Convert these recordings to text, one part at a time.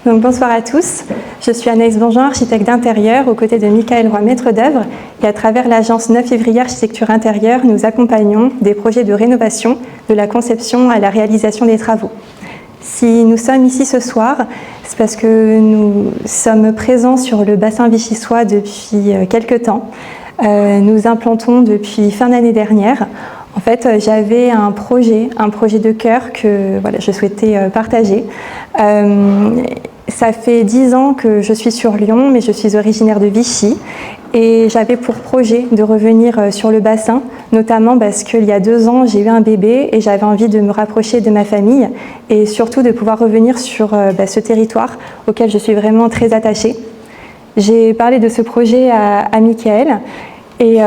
Donc, bonsoir à tous, je suis Anaïs Bonjean, architecte d'intérieur, aux côtés de Michael Roy, maître d'œuvre, et à travers l'agence 9 février Architecture Intérieure, nous accompagnons des projets de rénovation, de la conception à la réalisation des travaux. Si nous sommes ici ce soir, c'est parce que nous sommes présents sur le bassin vichysois depuis quelques temps. Nous implantons depuis fin d'année dernière. En fait, j'avais un projet de cœur que je souhaitais partager. Ça fait 10 ans que je suis sur Lyon, mais je suis originaire de Vichy. Et j'avais pour projet de revenir sur le bassin, notamment parce qu'il y a 2 ans, j'ai eu un bébé et j'avais envie de me rapprocher de ma famille et surtout de pouvoir revenir sur ce territoire auquel je suis vraiment très attachée. J'ai parlé de ce projet à Michael et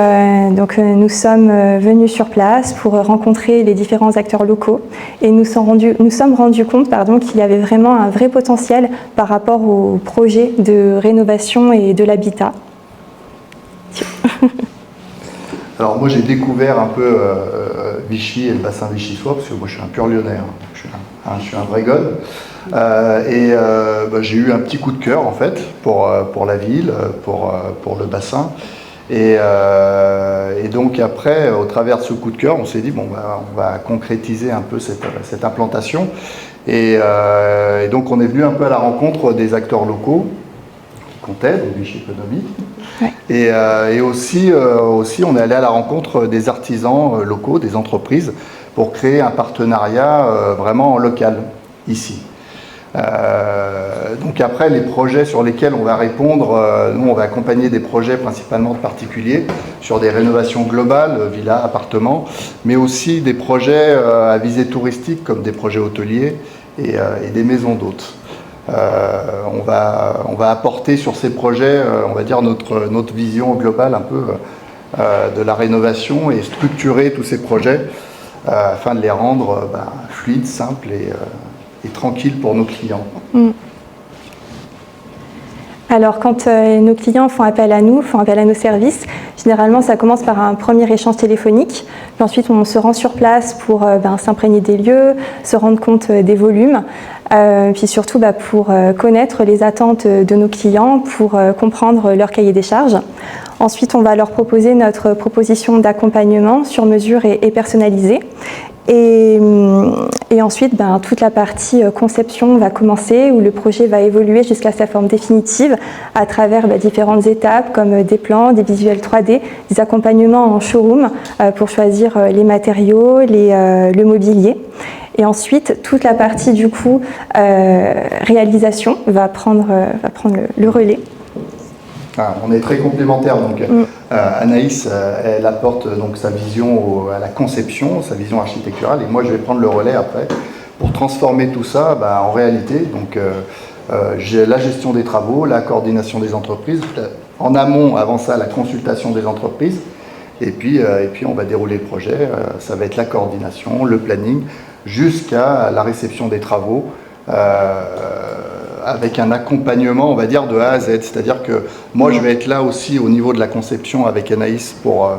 donc nous sommes venus sur place pour rencontrer les différents acteurs locaux et nous sommes rendus compte qu'il y avait vraiment un vrai potentiel par rapport au projet de rénovation et de l'habitat. Alors moi j'ai découvert un peu Vichy et le bassin vichysois parce que moi je suis un pur lyonnais, je suis un vrai gode. J'ai eu un petit coup de cœur en fait pour la ville, pour le bassin. Et donc après, au travers de ce coup de cœur, on s'est dit on va concrétiser un peu cette implantation. Et donc on est venu un peu à la rencontre des acteurs locaux qui comptaient, donc Vichy Économie. Ouais. Et aussi on est allé à la rencontre des artisans locaux, des entreprises, pour créer un partenariat vraiment local ici. Donc après, les projets sur lesquels on va répondre, nous on va accompagner des projets principalement de particuliers sur des rénovations globales, villas, appartements, mais aussi des projets à visée touristique comme des projets hôteliers et des maisons d'hôtes. On va apporter sur ces projets, on va dire notre vision globale un peu de la rénovation et structurer tous ces projets afin de les rendre fluides, simples et tranquille pour nos clients. Alors quand nos clients font appel à nous, font appel à nos services, généralement ça commence par un premier échange téléphonique, puis ensuite on se rend sur place pour s'imprégner des lieux, se rendre compte des volumes, puis surtout pour connaître les attentes de nos clients, pour comprendre leur cahier des charges. Ensuite on va leur proposer notre proposition d'accompagnement sur mesure et personnalisée. Et ensuite, toute la partie conception va commencer où le projet va évoluer jusqu'à sa forme définitive à travers différentes étapes comme des plans, des visuels 3D, des accompagnements en showroom pour choisir les matériaux, le mobilier. Et ensuite, toute la partie du coup réalisation va prendre le relais. On est très complémentaires, donc Anaïs elle apporte donc sa vision à la conception, sa vision architecturale, et moi je vais prendre le relais après pour transformer tout ça en réalité. Donc j'ai la gestion des travaux, la coordination des entreprises, en amont, avant ça, la consultation des entreprises, et puis on va dérouler le projet, ça va être la coordination, le planning, jusqu'à la réception des travaux, avec un accompagnement, on va dire, de A à Z. C'est-à-dire que moi, je vais être là aussi au niveau de la conception avec Anaïs pour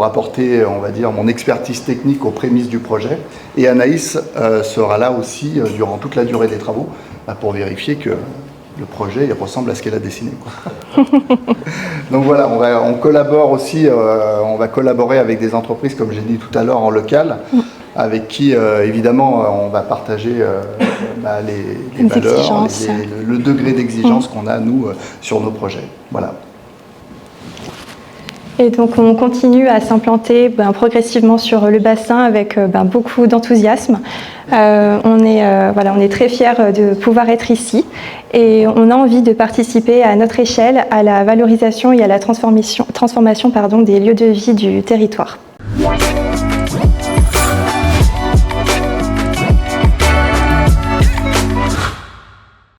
apporter, on va dire, mon expertise technique aux prémices du projet. Et Anaïs sera là aussi durant toute la durée des travaux pour vérifier que le projet ressemble à ce qu'elle a dessiné, quoi. Donc voilà, on collabore aussi, on va collaborer avec des entreprises, comme j'ai dit tout à l'heure, en local, avec qui, évidemment, on va partager les valeurs, le degré d'exigence qu'on a, nous, sur nos projets. Voilà. Et donc, on continue à s'implanter progressivement sur le bassin avec beaucoup d'enthousiasme. On est très fiers de pouvoir être ici et on a envie de participer à notre échelle à la valorisation et à la transformation des lieux de vie du territoire.